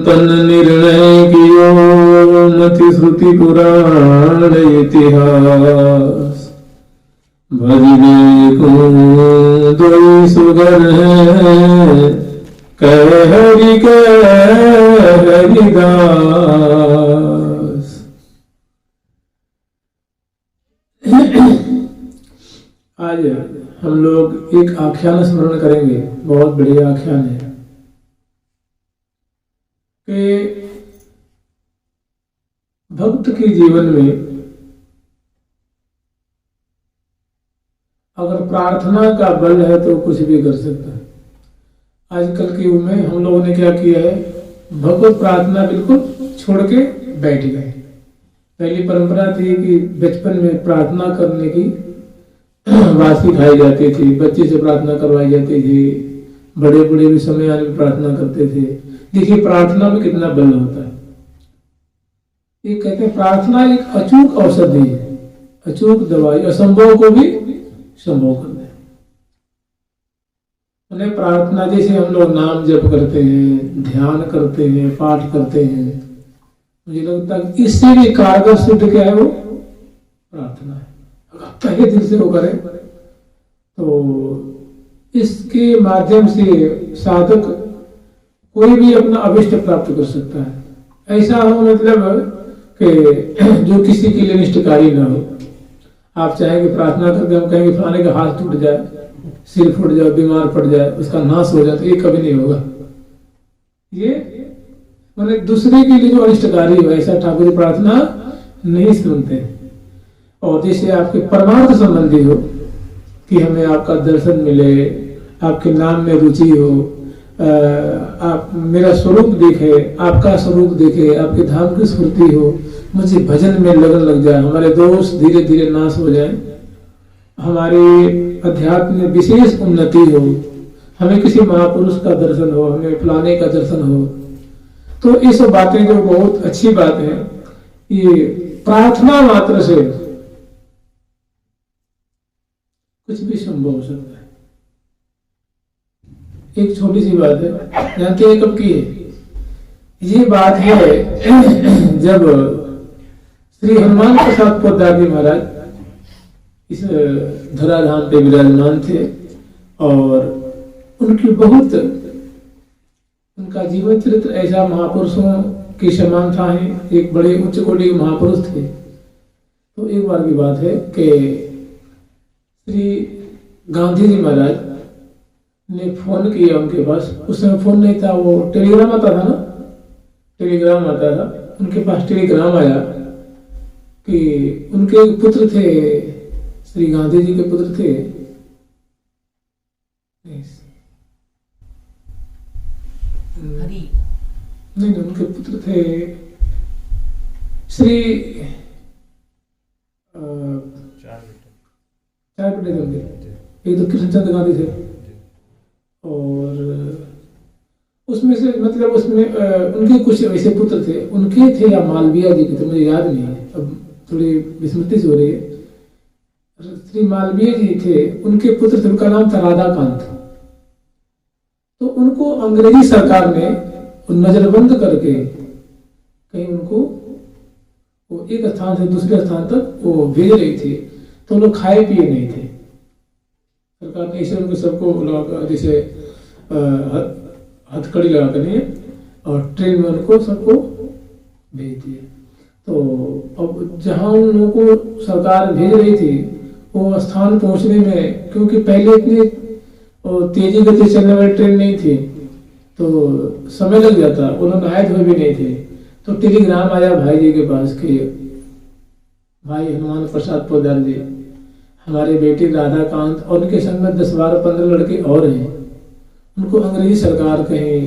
संपन्न निर्णय कियो मति श्रुति पुराण इतिहास। भजने को दो सुगर है कह हरिदास। आज हम लोग एक आख्यान स्मरण करेंगे, बहुत बढ़िया आख्यान है कि भक्त के जीवन में अगर प्रार्थना का बल है तो कुछ भी कर सकता है। आजकल के युग में हम लोगों ने क्या किया है, भगवत प्रार्थना बिल्कुल छोड़ के बैठ गए। पहली परंपरा थी कि बचपन में प्रार्थना करने की बात सिखाई जाती थी, बच्चे से प्रार्थना करवाई जाती थी, बड़े बूढ़े भी समय आने में प्रार्थना करते थे। देखिए प्रार्थना में कितना बल होता है। ये कहते हैं प्रार्थना एक अचूक औषधि है, अचूक दवाई, असंभव को भी संभव कर दे। उन्हें प्रार्थना जैसे हम लोग नाम जप करते हैं, ध्यान करते हैं, पाठ करते हैं, मुझे लगता है इससे भी कारगर सिद्ध क्या है, वो प्रार्थना है। अगर तहे दिल से वो करें तो इसके माध्यम से साधक कोई भी अपना अभिष्ट प्राप्त कर सकता है। ऐसा हो मतलब कि जो किसी के लिए निष्ठकारी ना हो। आप चाहेंगे प्रार्थना करके हम कहेंगे फलाने का हाथ टूट जाए, सिर फूट जाए, बीमार पड़ जाए, उसका नाश हो जाए, तो ये कभी नहीं होगा। ये मैंने दूसरे के लिए जो अनिष्टकारी हो, ऐसा ठाकुर जी प्रार्थना नहीं सुनते। और जैसे आपके परमार्थ संबंधी हो कि हमें आपका दर्शन मिले, आपके नाम में रुचि हो, आप मेरा स्वरूप देखे, आपका स्वरूप देखे, आपके धाम की स्मृति हो, मुझे भजन में लगन लग जाए, हमारे दोष धीरे धीरे नाश हो जाए, हमारे अध्यात्म में विशेष उन्नति हो, हमें किसी महापुरुष का दर्शन हो, हमें फलाने का दर्शन हो, तो ये सब बातें जो बहुत अच्छी बात है, ये प्रार्थना मात्र से कुछ भी संभव हो सकता है। एक छोटी सी बात है, जानते हैं कब की है? ये बात है जब श्री हनुमान प्रसाद पोद्दार महाराज इस धराधाम पे विराजमान थे और उनकी बहुत, उनका जीवन चरित्र ऐसा महापुरुषों के समान था, एक बड़े उच्च कोटि के महापुरुष थे। तो एक बार की बात है कि श्री गांधी जी महाराज ने फोन किया उनके पास। उस समय फोन नहीं था, वो टेलीग्राम आता था ना, टेलीग्राम आता था। उनके पास टेलीग्राम आया कि उनके पुत्र थे, श्री गांधी जी के पुत्र थे, नहीं, उनके पुत्र थे श्री चार बेटे थे उनके। एक तो कृष्णचंद्र गांधी थे और उसमें से मतलब उसमें उनके कुछ ऐसे पुत्र थे, उनके थे या मालवीय जी के थे, मुझे याद नहीं है, अब थोड़ी विस्मृति से हो रही है। श्री मालवीय जी थे, उनके पुत्र थे, उनका नाम था राधाकांत। तो उनको अंग्रेजी सरकार ने नजरबंद करके कहीं उनको वो एक स्थान से दूसरे स्थान तक वो भेज रही थी, तो लोग खाए पिए नहीं थे। सरकार ने ऐसे उनको सबको जैसे हथकड़ी लगा कर नहीं और ट्रेन में उनको सबको भेज दिया। तो अब जहां उन लोगों को सरकार भेज रही थी वो स्थान पहुंचने में, क्योंकि पहले इतनी तेजी गति चलने वाली ट्रेन नहीं थी तो समय लग जाता, उन्होंने आए हुए भी नहीं थे। तो टेलीग्राम आया भाई जी के पास कि भाई हनुमान प्रसाद पोद्दार जी, हमारे बेटे राधाकांत और उनके संग में 10, 12, 15 लड़के और हैं, उनको अंग्रेजी सरकार कहीं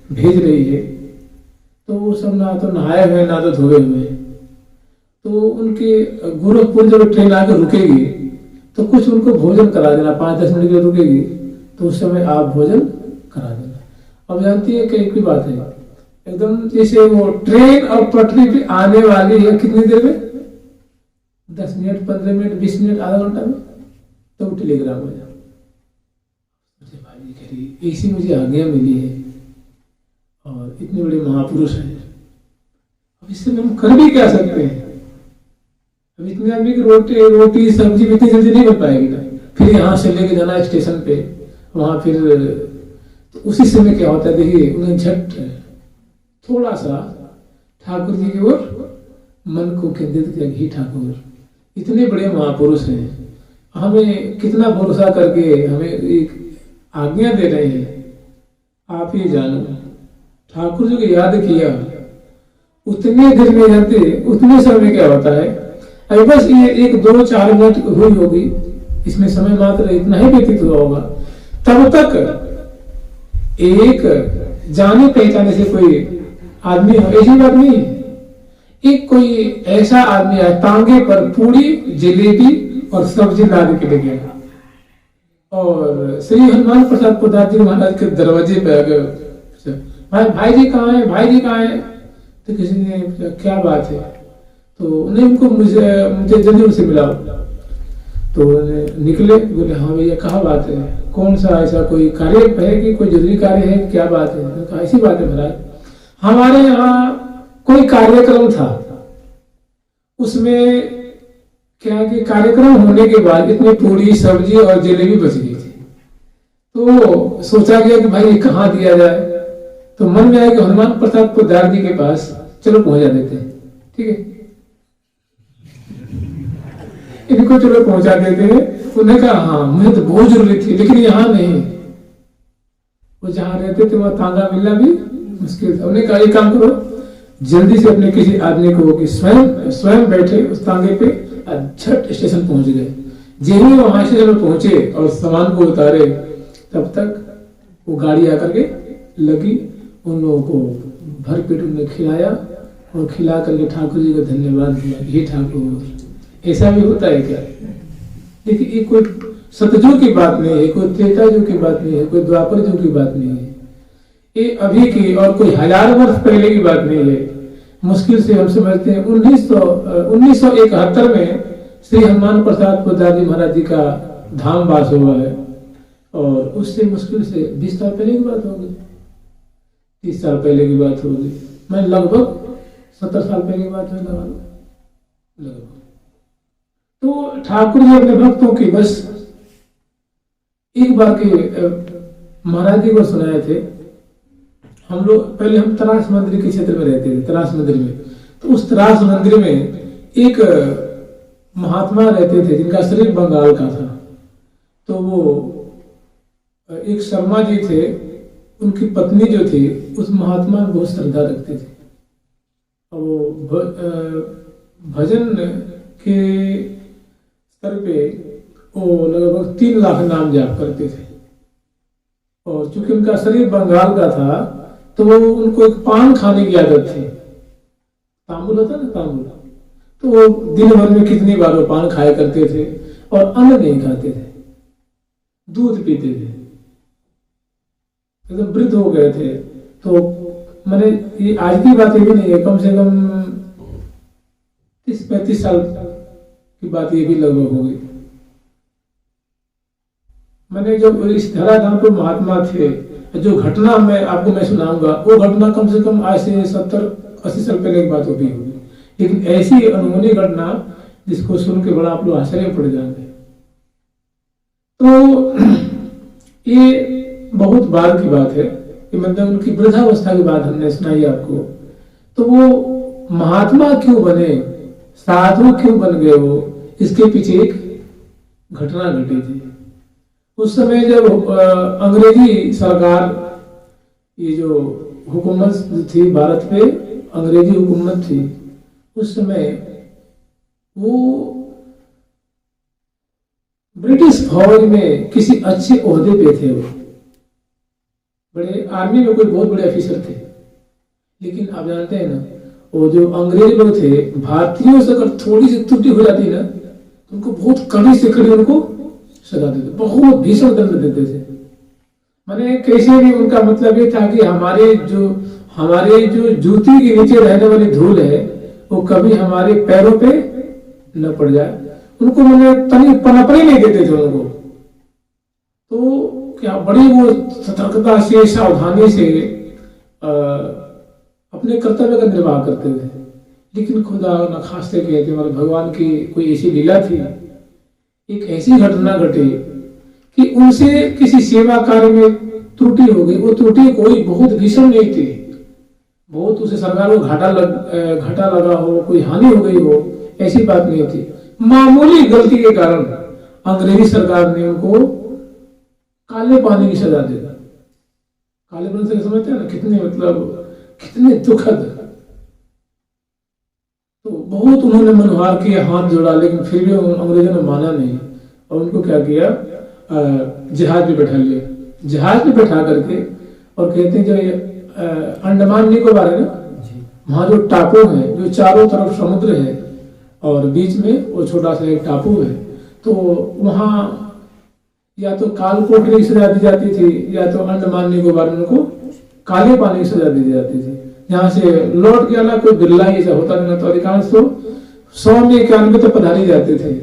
भेज रही है, तो वो सब ना तो नहाए हुए ना तो धोए हुए। तो उनके गोरखपुर जब ट्रेन आकर रुकेगी तो कुछ उनको भोजन करा देना, 5-10 मिनट के लिए रुकेगी तो उस समय आप भोजन करा देना। अब जानती है कई की बात है, एकदम जैसे वो ट्रेन और पटरी पे आने वाली है कितनी देर में, 10 मिनट, 15 मिनट, 20 मिनट, आधा घंटा में, तो टेलीग्राम हो जाए भाई कह रही ऐसी मुझे आज्ञा मिली है इतने बड़े महापुरुष हैं, अब इससे हम कर भी क्या सकते हैं? अब इतने आदमी की रोटी सब्जी इतनी जल्दी नहीं बन पाएगी ना। फिर यहाँ से लेके जाना स्टेशन पे, वहां फिर तो उसी समय क्या होता है, देखिए उन्हें झट थोड़ा सा ठाकुर जी की ओर मन को केंद्रित किया। ही ठाकुर इतने बड़े महापुरुष हैं, हमें कितना भरोसा करके हमें एक आज्ञा दे रहे हैं, आप ये जानो। ठाकुर जी को याद किया, उतने देर में जाते उतने समय क्या होता है, अभी बस ये 1-2-4 मिनट हुई होगी, इसमें समय मात्र इतना ही व्यतीत हुआ होगा, तब तक एक जाने पहचाने से कोई आदमी हो, ऐसी बात नहीं है, एक कोई ऐसा आदमी है तांगे पर पूरी जलेबी और सब्जी लाद के ले गया और श्री हनुमान प्रसाद प्रसाद जी महाराज के दरवाजे पे आ गए। भाई जी कहाँ है, भाई जी कहाँ है? तो किसी ने पूछा क्या बात है, तो नहीं उनको मुझे जल्दी उनसे मिलाओ। तो निकले, बोले हाँ भैया कहाँ बात है, कौन सा ऐसा कोई कार्य है कि कोई जरूरी कार्य है, क्या बात है? तो कहा ऐसी बात है महाराज, हमारे यहाँ कोई कार्यक्रम था, उसमें क्या कि कार्यक्रम होने के बाद इतनी पूरी सब्जी और जलेबी बच गई थी, तो सोचा गया कि भाई ये कहाँ दिया जाए। तो मन में आया कि हनुमान प्रसाद पोद्दार जी के पास चलो पहुंचा देते हैं, ठीक है, इनको चलो पहुंचा देते हैं। उन्होंने कहा हाँ मुझे तो बहुत जरूरी थी, लेकिन यहाँ नहीं, वो जहाँ रहते थे वहां तांगा मिलना भी मुश्किल था। उन्होंने कहा एक काम करो, जल्दी से अपने किसी आदमी को कि स्वयं बैठे उस तांगे पे, झट स्टेशन पहुंच गए। जैसे ही वहां स्टेशन में पहुंचे और सामान को उतारे, तब तक वो गाड़ी आकर के लगी, उन लोगों को भर पेट उन्हें खिलाया और खिला करके ठाकुर जी को धन्यवाद दिया। हे ठाकुर, ऐसा भी होता है क्या? देखिए ये कोई सतयुग की बात नहीं है, कोई त्रेता युग की बात नहीं है, कोई द्वापर युग की बात नहीं है, ये अभी की और कोई 1000 वर्ष पहले की बात नहीं है। मुश्किल से हम समझते हैं 1971 में श्री हनुमान प्रसाद पोद्दार जी महाराज जी का धाम वास हुआ है, और उससे मुश्किल से 20 साल पहले की बात होगी, 30 साल पहले की बात होगी, मैं लगभग 70 साल पहले की बात होगी लगभग। तो ठाकुर जी अपने भक्तों की बस एक बार के महाराज जी को सुनाए थे। हम लोग पहले हम तरास मंदिर के क्षेत्र में रहते थे, तरास मंदिर में, तो उस तरास मंदिर में एक महात्मा रहते थे जिनका शरीर बंगाल का था। तो वो एक शर्मा जी थे, उनकी पत्नी जो थी उस महात्मा में बहुत श्रद्धा रखते थे, और वो भजन के स्तर पे वो लगभग 3 लाख नाम जाप करते थे। और चूंकि उनका शरीर बंगाल का था, तो वो उनको एक पान खाने की आदत थी, तांबुल होता ना तांबुल, तो वो दिन भर में कितनी बार वो पान खाया करते थे और अन्न नहीं खाते थे, दूध पीते थे, एकदम वृद्ध हो गए थे। तो मैंने ये आज की बात भी नहीं है, कम से कम 30-35 साल की बात ये भी लगभग हो गई। मैंने जब इस धराधाम पर महात्मा थे, जो घटना मैं सुनाऊंगा, वो घटना कम से कम आज से 70-80 साल पहले की बात होगी, लेकिन ऐसी अनहोनी घटना जिसको सुन के बड़ा आप लोग आश्चर्य पड़ जाएंगे। तो ये बहुत बाद की बात है, कि मतलब उनकी वृद्धावस्था की बात हमने सुनाई आपको। तो वो महात्मा क्यों बने, साधु क्यों बन गए, वो इसके पीछे एक घटना घटी थी। उस समय जब अंग्रेजी सरकार, ये जो हुकूमत थी भारत पे, अंग्रेजी हुकूमत थी, उस समय वो ब्रिटिश फौज में किसी अच्छे ओहदे पे थे, वो बड़े आर्मी में कोई बहुत बड़े ऑफिसर थे। लेकिन आप जानते हैं ना, वो जो अंग्रेज लोग थे, भारतीयों से अगर थोड़ी सी त्रुटि हो जाती ना, तो उनको बहुत कड़ी से कड़ी उनको सजा देते, बहुत भीषण दंड देते थे। माने कैसे भी उनका मतलब ये था कि हमारे जो जूती के नीचे रहने वाली धूल है, वो कभी हमारे पैरों पे न पड़ जाए। उनको मैंने तनी पनपने नहीं देते थे उनको। तो क्या बड़ी वो सतर्कता से, सावधानी से अपने कर्तव्य का निर्वाह करते थे। लेकिन खुदा न खास्ते कहते हमारे भगवान की कोई ऐसी लीला थी, एक ऐसी घटना घटी कि उनसे किसी सेवा कार्य में त्रुटि हो गई। वो त्रुटि कोई बहुत भीषण नहीं थी, बहुत उसे सरकार को घाटा लगा हो, कोई हानि हो गई हो, ऐसी बात नहीं थी। मामूली गलती के कारण अंग्रेजी सरकार ने उनको काले पानी की सजा दे दी। काले पानी से समझते हैं ना, कितने दुखद। तो बहुत उन्होंने मनोहार किया, हाथ जोड़ा, लेकिन फिर भी अंग्रेजों ने माना नहीं और उनको क्या किया, जहाज पे बैठा लिया। जहाज पे बैठा करके, और कहते हैं जो अंडमान निकोबार है ना, वहां जो टापू है, जो चारों तरफ समुद्र है और बीच में वो छोटा सा एक टापू है, तो वहां या तो काल कोठरी की सजा दी जाती थी या तो अंडमान निकोबार में उनको काले पानी की सजा दी जाती थी। यहाँ से लौट के आना कोई बिरला ही ऐसा होता नहीं, तो अधिकांश तो 100 में 91 तो पधारी जाते थे।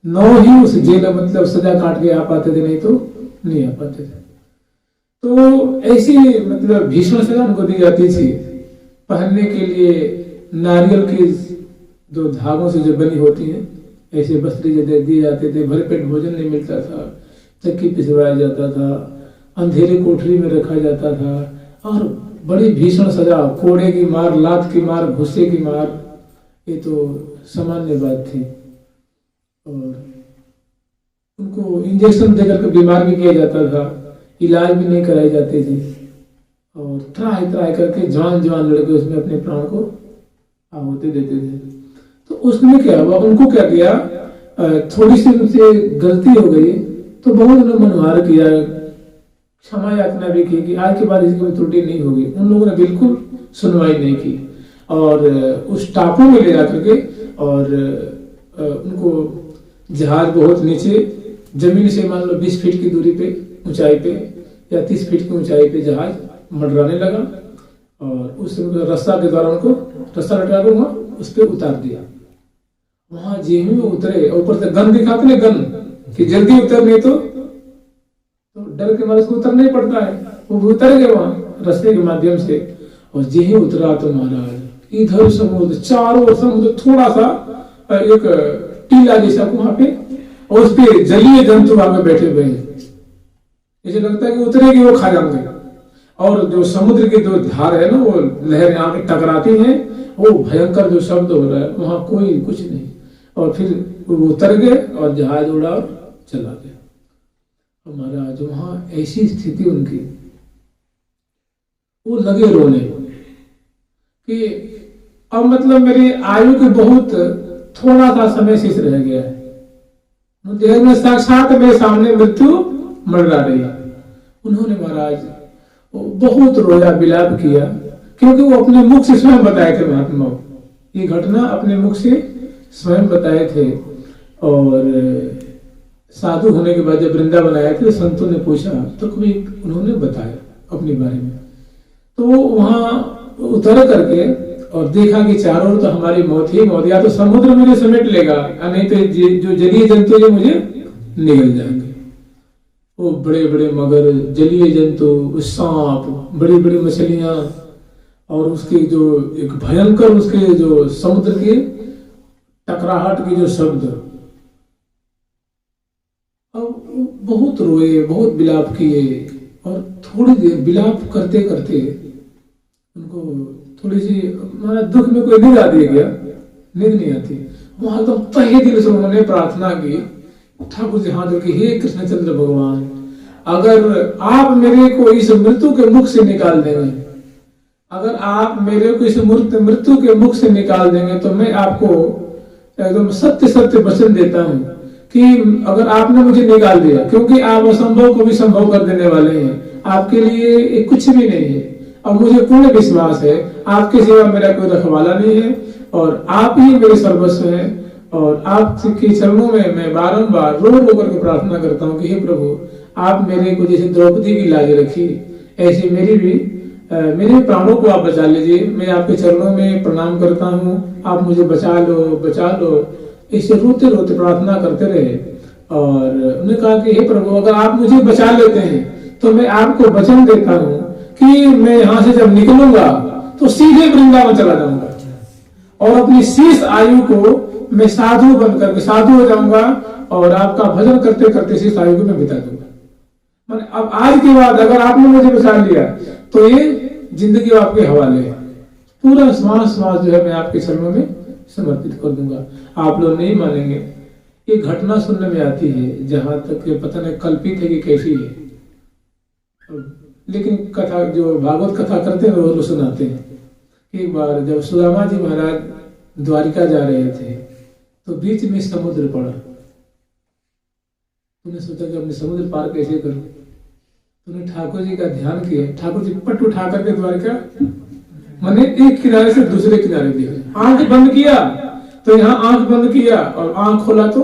9 ही उस जेल सजा काट के आ पाते थे, नहीं तो नहीं आ पाते थे। तो ऐसी भीषण सजा उनको दी जाती थी। पहनने के लिए नारियल की जो धागों से जो बनी होती है ऐसे वस्त्र दिए जाते थे। भरपेट भोजन नहीं मिलता था, चक्की पिसवाया जाता था, अंधेरे कोठरी में रखा जाता था, और बड़ी भीषण सजा, कोड़े की मार, लात की मार, घुस्से की मार, ये तो सामान्य बात थी। और उनको इंजेक्शन देकर के बीमार भी किया जाता था, इलाज भी नहीं कराई जाती थी, और त्राही करके जवान लड़के उसमें अपने प्राण को आहुति देते थे। तो उसमें क्या हुआ, उनको क्या किया, थोड़ी सी उनसे गलती हो गई तो बहुत उन्होंने मनोहार किया, क्षमा याचना भी की कि आज के बाद इसकी कोई त्रुटि नहीं होगी। उन लोगों ने बिल्कुल सुनवाई नहीं की और उस टापू में ले जाकर के, और उनको जहाज बहुत नीचे जमीन से मान लो 20 फीट की दूरी पे, ऊंचाई पे, या 30 फीट की ऊंचाई पे जहाज मंडराने लगा, और उस रास्ता के द्वारा उनको रास्ता लटका दूंगा उस पर उतार दिया। वहां जेमी में उतरे, ऊपर से गन दिखाते ना, गन कि जल्दी उतर, नहीं तो डर के मारे उसको उतरना ही पड़ता है। वो उतर गए वहां रास्ते के माध्यम से, और जेही उतरा तो महाराज इधर समुद्र, चारों समुद्र, थोड़ा सा एक टीला जैसा वहां पे, और उस पे जलीय जंतु आगे बैठे हुए हैं। ऐसे लगता है कि उतरेगी वो खा जाएंगे, और जो समुद्र की जो धार है ना, वो लहरें आके टकराती हैं, वो भयंकर जो शब्द हो रहा है, वहां कोई कुछ नहीं। और फिर वो उतर गए और जहाज उड़ा और चला गया। महाराज वहां ऐसी स्थिति उनकी, वो लगे रोने कि अब मेरी आयु के बहुत थोड़ा सा समय शेष रह गया है, देह में साक्षात मेरे सामने मृत्यु मंडरा रही है। उन्होंने महाराज बहुत रोया, विलाप किया, क्योंकि वो अपने मुख से स्वयं बताए थे महात्मा, ये घटना अपने मुख से स्वयं बताए थे। और साधु होने के बाद जब वृंदावन आए थे, संतों ने पूछा तो कोई उन्होंने बताया अपने बारे में। तो वहां उतर करके और देखा कि चारों ओर तो हमारी मौत ही मौत, या तो समुद्र मुझे समेट लेगा, नहीं तो जो जलीय जंतु ये मुझे निगल जाएंगे। वो बड़े बड़े मगर, जलीय जंतु, सांप, बड़ी बड़ी मछलियां, और उसके जो एक भयंकर उसके जो समुद्र के टकराहट की जो शब्द, अब बहुत रोए, बहुत विलाप किए। और थोड़ी देर विलाप करते करते उनको थोड़ी सी दुख में कोई नींद आ गया, नींद नहीं आती। वहां तो तहे दिल से उन्होंने प्रार्थना की, ठाकुर जी हाथ जोड़ के, हे कृष्णचंद्र भगवान, अगर आप मेरे को इस मृत्यु के मुख से निकाल देंगे, अगर आप मेरे को इस मृत्यु के मुख से निकाल देंगे, तो मैं आपको एकदम सत्य सत्य वचन देता हूँ कि अगर आपने मुझे निकाल दिया, क्योंकि आप असंभव को भी संभव कर देने वाले हैं, आपके लिए कुछ भी नहीं है। और मुझे पूर्ण विश्वास है आपके सिवा मेरा कोई रखवाला नहीं है, और आप ही मेरे सर्वस्व हैं। और आपके चरणों में मैं बारंबार रो रो करके प्रार्थना करता हूँ कि हे प्रभु, आप मेरे को जैसे द्रौपदी की लाज रखी, ऐसे मेरे प्राणों को आप बचा लीजिए। मैं आपके चरणों में प्रणाम करता हूँ, आप मुझे बचा लो, बचा लो। ऐसे रोते रोते प्रार्थना करते रहे। और उन्होंने कहा कि हे प्रभु, अगर आप मुझे बचा लेते हैं तो मैं आपको वचन देता हूँ कि मैं यहां से जब निकलूंगा तो सीधे वृंदावन चला जाऊंगा और अपनी शेष आयु को मैं साधु बनकर साधु हो जाऊंगा और आपका भजन करते करते शेष आयु को मैं बिता दूंगा। मैंने अब आज के बाद अगर आपने मुझे बचा लिया तो ये जिंदगी आपके हवाले है, पूरा श्वास श्वास जो है मैं आपके चरणों में समर्पित कर दूंगा। आप लोग नहीं मानेंगे, ये घटना सुनने में आती है जहां तक ये पता नहीं कल्पित है कि कैसी है, लेकिन कथा जो भागवत कथा करते हैं वो लोग सुनाते हैं। एक बार जब सुदामा जी महाराज द्वारिका जा रहे थे तो बीच में समुद्र पड़ा। तूने सोचा कि अपने समुद्र पार कैसे करूं, तूने ठाकुर जी का ध्यान किया, ठाकुर जी पट उठा करके द्वारिका मैंने एक किनारे से दूसरे किनारे दिया, आंख बंद किया तो यहाँ आंख बंद किया और आंख खोला तो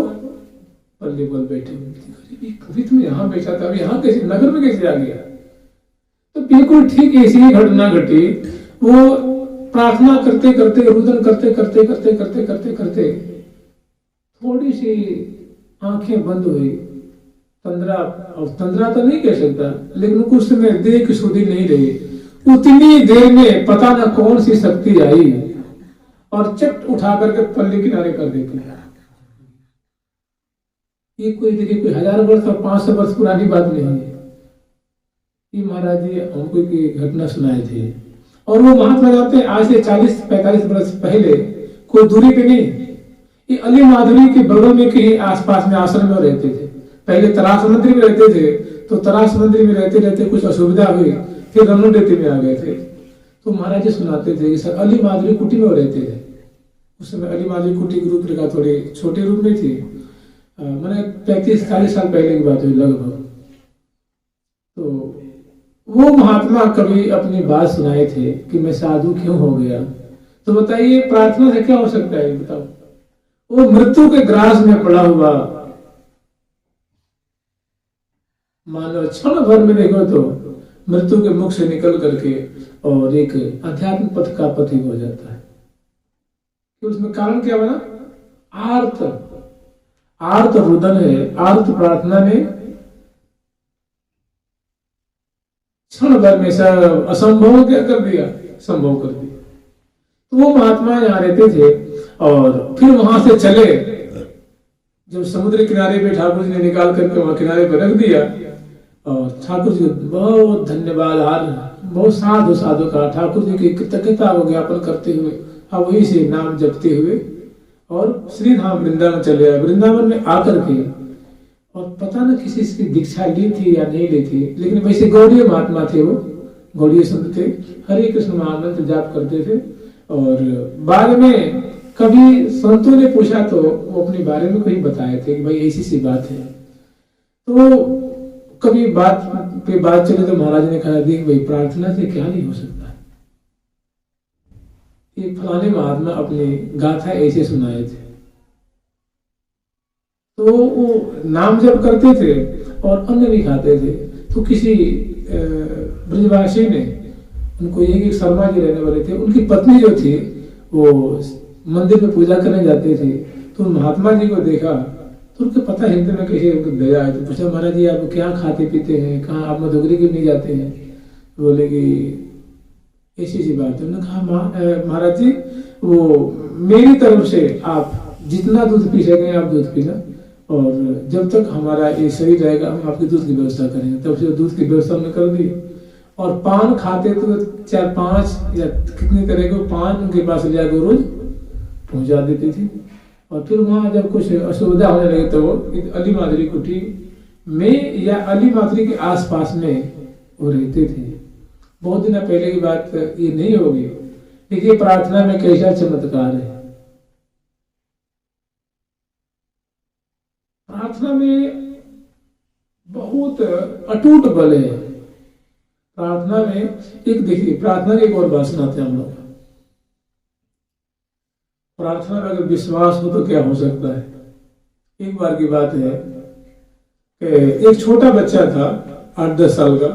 पल्ले बल बैठे हुए, कभी तुम यहाँ बैठा था, यहाँ कैसे नगर में कैसे आ गया। तो बिल्कुल ठीक ऐसी ही घटना घटी। वो प्रार्थना करते करते रुदन करते करते करते करते करते करते थोड़ी सी आंखें बंद हुई, तंद्रा तो नहीं कह सकता, लेकिन कुछ समय देह की सुधि नहीं रही। उतनी देर में पता न कौन सी शक्ति आई और चट उठा करके पल्ली किनारे कर देती है। ये कोई देखिए कोई 1000 वर्ष और 500 वर्ष पुरानी बात नहीं है। ये महाराज जी हमको की घटना सुनाए थे और वो महात्मा जानते हैं आज से 40-45 वर्ष पहले कोई दूरी पे नहीं, ये अली माधुरी के बगल में कहीं आसपास में आश्रम में रहते थे। पहले तरास मंदिर में रहते थे, तो तरास मंदिर में रहते रहते कुछ असुविधा हुई, फिर रमणदेती में आ गए थे। तो महाराज जी सुनाते थे कि सर अली माधुरी कुटी में रहते थे। उस समय अली माधुरी कुटी के रूप का थोड़े छोटे रूप में थी, मैंने 35-40 साल पहले की बात हुई लगभग। तो वो महात्मा कभी अपनी बात सुनाए थे कि मैं साधु क्यों हो गया। तो बताइए प्रार्थना से क्या हो सकता है, बताओ। वो मृत्यु के ग्रास में पड़ा हुआ मानो क्षण भर में देखो तो मृत्यु के मुख से निकल करके और एक अध्यात्म पथ का पथिक हो जाता है। तो उसमें कारण क्या बना, आर्त रुदन है, आर्त प्रार्थना ने क्षण भर में सब असंभव क्या कर दिया, संभव कर दिया। तो वो महात्मा यहाँ रहते थे और फिर वहां से चले। जब समुद्र किनारे पे ठाकुर जी ने निकाल करके वहां किनारे पे रख दिया और ठाकुर जी बहुत धन्यवाद हार बहुत साधु साधु कहा, ठाकुर जी की कृतज्ञता को ज्ञापन करते हुए अब वही से नाम जपते हुए और श्री धाम वृंदावन चले आए। वृंदावन में आकर के और पता न किसी से दीक्षा ली थी या नहीं ली थी, लेकिन वैसे गौड़ीय महात्मा थे, वो गौड़ीय संत थे, हरे कृष्ण महामंत्र जाप करते थे। और बाद में कभी संतों ने पूछा तो वो अपने बारे में कहीं बताए थे कि भाई ऐसी सी बात है। तो कभी बात पे बात चले तो महाराज ने कहा देख भाई प्रार्थना से क्या नहीं हो सकता। एक फलाने महात्मा अपनी गाथा ऐसे सुनाए थे। तो वो नाम जप करते थे और अन्न भी खाते थे। तो किसी ब्रजवासी ने उनको, एक शर्मा जी रहने वाले थे, उनकी पत्नी जो थी वो मंदिर में पूजा करने जाते थे। तो महात्मा जी को देखा तो उनको पता हिंदी में कैसे दया है। तो पूछा महाराज जी आप क्या खाते पीते हैं, कहाँ आप मधुगिरी क्यों नहीं जाते हैं। बोले कि ऐसी सी बात है। उन्होंने कहा महाराज जी वो मेरी तरफ से आप जितना दूध पी सकें आप दूध पीना, और जब तक हमारा ये शरीर रहेगा हम आपकी दूध की व्यवस्था करेंगे। तब से दूध की व्यवस्था हमने कर दी। और पान खाते तो 4-5 या कितने तरह के पान उनके पास ले जाकर रोज पहुंचा देती थी। और फिर वहां जब कुछ असुविधा होने लगी तो वो अली माधुरी कुटी में या अली माधुरी के आसपास में वो रहते थे। बहुत दिन पहले की बात ये नहीं होगी, देखिए प्रार्थना में कैसा चमत्कार है। प्रार्थना में बहुत अटूट बल है। प्रार्थना में एक देखिए प्रार्थना की एक और बात सुनाते हैं हम लोग। प्रार्थना में अगर विश्वास हो तो क्या हो सकता है। एक बार की बात है कि एक छोटा बच्चा था 8-10 साल का,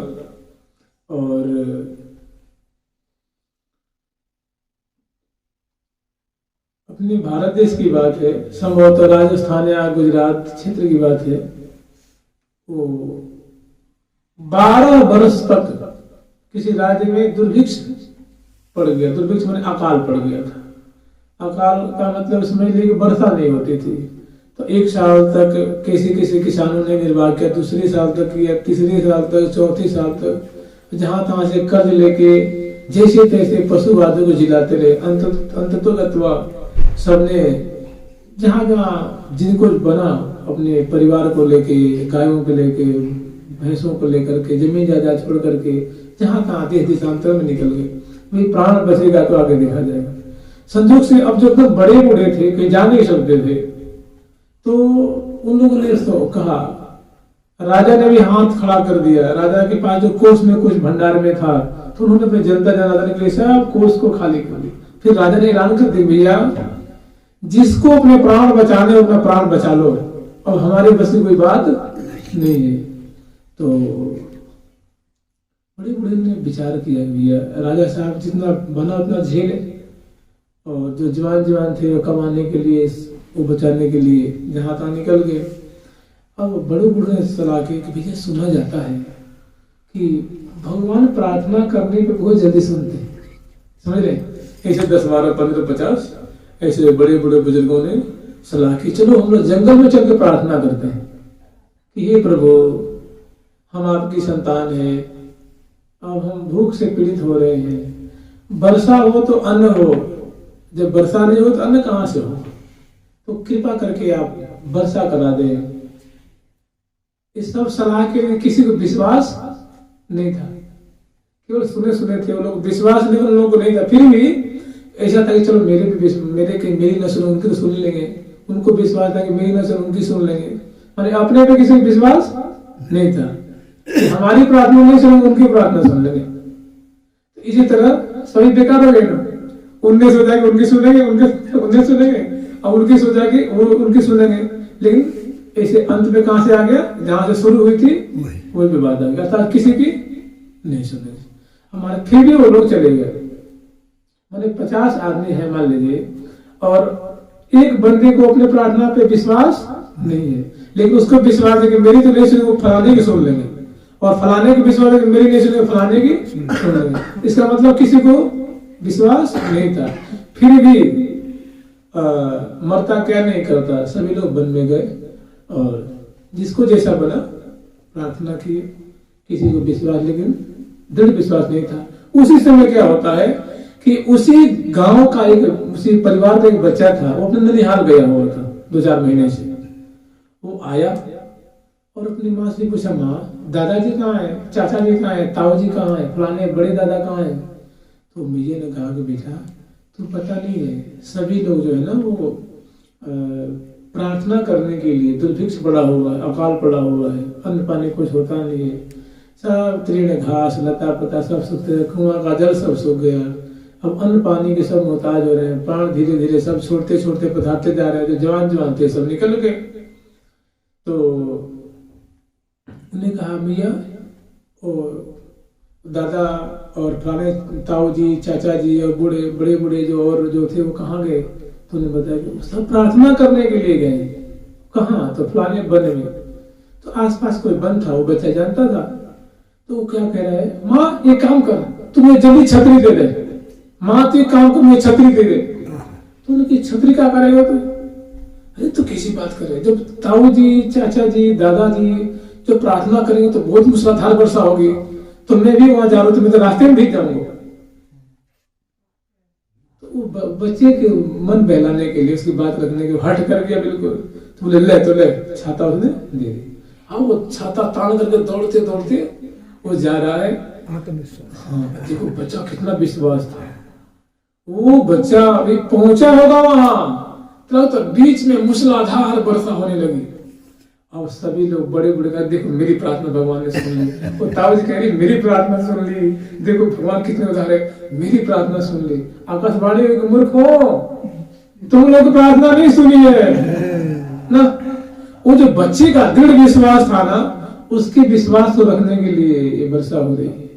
और अपने भारत देश की बात है, संभवतः राजस्थान या गुजरात क्षेत्र की बात है। वो 12 वर्ष तक किसी राज्य में दुर्भिक्ष पड़ गया, दुर्भिक्ष माने अकाल पड़ गया था। अकाल का मतलब समझ लीजिए कि वर्षा नहीं होती थी। तो एक साल तक किसी किसानों ने निर्वाह किया, दूसरे साल तक किया, तीसरे साल तक, चौथे साल तक, जहां तहां से कर्ज लेके जैसे तैसे पशु आदि को जिलाते रहे। अंततोगत्वा सबने जहां जहां जिनको बना अपने परिवार को लेके, गायों को लेके, भैंसों को लेकर के, जमीन जायदाद छोड़ करके जहां तहां देश देशांतर में निकल गए। भाई प्राण बचेगा तो आगे देखा जाएगा। संजोग से अब जो तक बड़े बूढ़े थे, कहीं जा नहीं सकते थे, तो उन लोगों ने तो कहा, राजा ने भी हाथ खड़ा कर दिया। राजा के पास जो कोष में कुछ भंडार में था, तो उन्होंने अपने जनता जनार्दन के लिए सब कोष को खाली कर दिया। फिर राजा ने ऐलान कर दिया, भैया जिसको अपने प्राण बचाने अपना प्राण बचा लो, अब हमारे बस की कोई बात नहीं है। तो बड़े बूढ़े ने विचार किया, भैया राजा साहब जितना बना उतना झेले, और जो जवान थे वो कमाने के लिए, वो बचाने के लिए जहां तहां निकल गए। अब बड़े बूढ़े ने सलाह की कि भैया सुना जाता है कि भगवान प्रार्थना करने पे बहुत जल्दी सुनते हैं, समझ रहे। ऐसे 10, 12, 15, 50 ऐसे बड़े बूढ़े बुजुर्गों ने सलाह की, चलो हम लोग जंगल में चल के प्रार्थना करते हैं कि हे प्रभु, हम आपकी संतान है, अब हम भूख से पीड़ित हो रहे हैं, वर्षा हो तो अन्न हो, जब वर्षा नहीं हो तो अन्न कहां से हो, तो कृपा करके आप वर्षा करा दें। इस सब सलाह के लिए किसी को विश्वास नहीं था, केवल सुने थे वो लोग, विश्वास नहीं उन लोगों को नहीं था। फिर भी ऐसा था कि चलो मेरी न सुनो, उनकी तो सुन लेंगे। उनको विश्वास था कि मेरी न सुनो, उनकी सुन लेंगे। माने अपने पे किसी को विश्वास नहीं था, हमारी प्रार्थना नहीं सुनेंगे, उनकी प्रार्थना सुन लेंगे। तो इसी तरह सभी बेकार हो गए ना। उनने सोचा कि उनकी सुनेंगे, उनने सुनेंगे, और उनकी सोचा कि वो उनकी सुनेंगे। लेकिन ऐसे अंत में कहां से आ गया, जहां से शुरू हुई थी वही विवाद आ गया, अर्थात किसी की नहीं सुनेंगे हमारे। फिर भी वो लोग चले गए। माने 50 आदमी है मान लीजिए, और एक बंदे को अपने प्रार्थना पे विश्वास नहीं है, लेकिन उसको विश्वास है कि मेरी तो नहीं सुनेंगे, वो फलाने की सुन लेंगे, और फलाने की विश्वास है कि मेरी नहीं सुनेंगे, फलाने की सुन लेंगे। इसका मतलब किसी को विश्वास नहीं था। फिर भी मरता क्या नहीं करता, सभी लोग वन में गए और जिसको जैसा बना प्रार्थना की, किसी को विश्वास, लेकिन दृढ़ विश्वास नहीं था। उसी समय क्या होता है कि उसी गांव का उसी परिवार का एक बच्चा था, वो अपने ननिहाल गया हुआ था 2-4 महीने से। वो आया और अपनी माँ से पूछा, माँ दादाजी कहाँ है, चाचा जी कहाँ है, ताऊ जी कहाँ है, फलाने बड़े दादा कहाँ है। तो मैया ने कहा कि बेटा तू पता नहीं है, सभी लोग जो है ना वो प्रार्थना करने के लिए, दुर्भिक्ष पड़ा हुआ है, अकाल पड़ा हुआ है, अन्न पानी कुछ होता नहीं है, सब तृण घास लता पता सब सूख गया, कुआं का जल सब सूख गया, अब अन्न पानी के सब मोहताज हो रहे हैं, प्राण धीरे धीरे सब छोड़ते छोड़ते पधारते जा रहे हैं। जो जवान थे सब निकल गए। तो उन्हें कहा, मैया दादा और फलाने ताऊ जी, चाचा जी और बड़े बूढ़े जो थे वो कहाँ गए। तो उन्हें बताया कि सब प्रार्थना करने के लिए गए। कहाँ? तो फलाने वन में। तो आसपास कोई वन था, वो बच्चा जानता था। तो वो क्या कह रहा है, माँ ये काम कर, तू मुझे जल्दी छतरी दे दे, माँ तू काम को मुझे छतरी दे दे। तो उन्हें छतरी क्या करेगा तू? अरे तो कैसी बात कर रहे, जब ताऊ जी, चाचा जी, दादाजी जो प्रार्थना करेंगे तो बहुत मूसलाधार वर्षा होगी, तो मैं भी वहां जा रहा हूं, तो मैं तो रास्ते में भीग जाऊंगा। तो वो बच्चे के मन बहलाने के लिए, उसकी बात रखने के हट कर गया बिल्कुल। तो ले छाता उसने दे दी। हाँ वो छाता तान करके दौड़ते दौड़ते वो जा रहा है। हाँ देखो बच्चा कितना विश्वास था। वो बच्चा अभी पहुंचा होगा वहां, तो बीच में मूसलाधार वर्षा होने लगी। अब सभी लोग बड़े का देखो मेरी प्रार्थना भगवान ने सुन ली। वो ताऊ जी कह रही मेरी प्रार्थना सुन ली, देखो भगवान कितने उदार है, मेरी प्रार्थना सुन ली। आकाशवाणी मूर्ख हो, तुम लोग प्रार्थना नहीं सुनी है ना। वो जो बच्चे का दृढ़ विश्वास था ना, उसके विश्वास को रखने के लिए ये वर्षा हो रही है।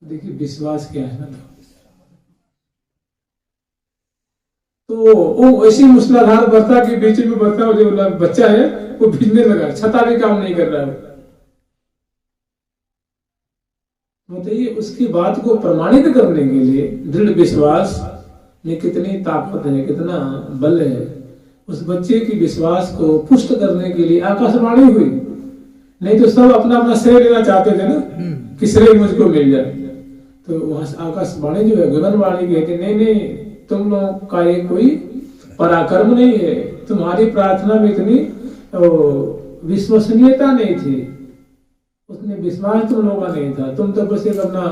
देखिए विश्वास क्या है ना। तो वो ऐसी मूसलाधार वर्षा के बीच में वर्षा, जो बच्चा है वो भीगने लगा, छता भी काम नहीं कर रहा है। बताइए उसकी बात को प्रमाणित करने के लिए दृढ़ विश्वास में कितनी ताकत है, कितना बल है। उस बच्चे की विश्वास को पुष्ट करने के लिए आकाशवाणी हुई। नहीं तो सब अपना अपना श्रेय लेना चाहते थे ना, कि श्रेय मुझको मिल जाए। तो वहां आकाशवाणी जो है, गगनवाणी कहते नहीं नहीं, तुम लोग का ये कोई पराक्रम नहीं है, तुम्हारी प्रार्थना में इतनी विश्वसनीयता नहीं थी, उसमें विश्वास तुम लोगों का नहीं था, तुम तो बस एक अपना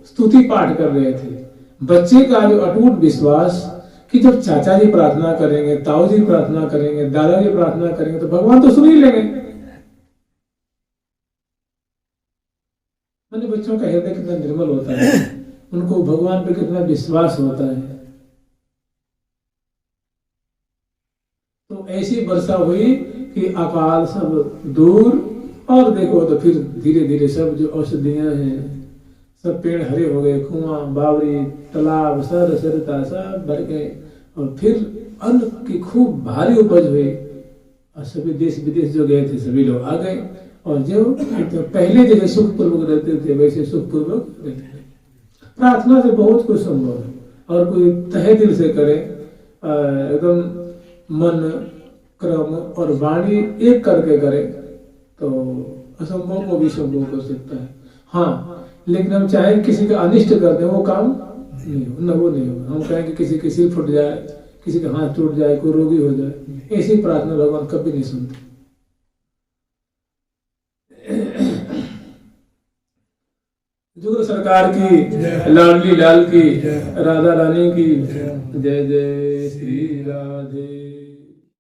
स्तुति पाठ कर रहे थे। बच्चे का जो अटूट विश्वास कि जब चाचा जी प्रार्थना करेंगे, ताऊ जी प्रार्थना करेंगे, दादाजी प्रार्थना करेंगे तो भगवान तो सुन ही लेंगे। मैंने बच्चों का हृदय कितना निर्मल होता है, उनको भगवान पे कितना विश्वास होता है। तो ऐसी वर्षा हुई कि अकाल सब दूर, और देखो तो फिर धीरे धीरे सब जो औषधियां हैं सब पेड़ हरे हो गए, कुआं, बावरी, तालाब, सरता सब भर गए, और फिर अन्न की खूब भारी उपज हुई, और सभी देश विदेश जो गए थे सभी लोग आ गए, और जो तो पहले जैसे सुखपूर्वक रहते थे वैसे सुखपूर्वक रहते थे। प्रार्थना से बहुत कुछ संभव है, और कोई तहे दिल से करे, एकदम मन, क्रम और वाणी एक करके करे तो असंभव को भी संभव कर सकता है। हाँ, लेकिन हम चाहें किसी का अनिष्ट कर दे, वो काम नहीं हो, न वो नहीं हो। हम कहें कि किसी की सिर फुट जाए, किसी का हाथ टूट जाए, कोई रोगी हो जाए, ऐसी प्रार्थना भगवान कभी नहीं सुनते। जुगल सरकार की, लाडली लाल की, राधा रानी की जय जय श्री राधे।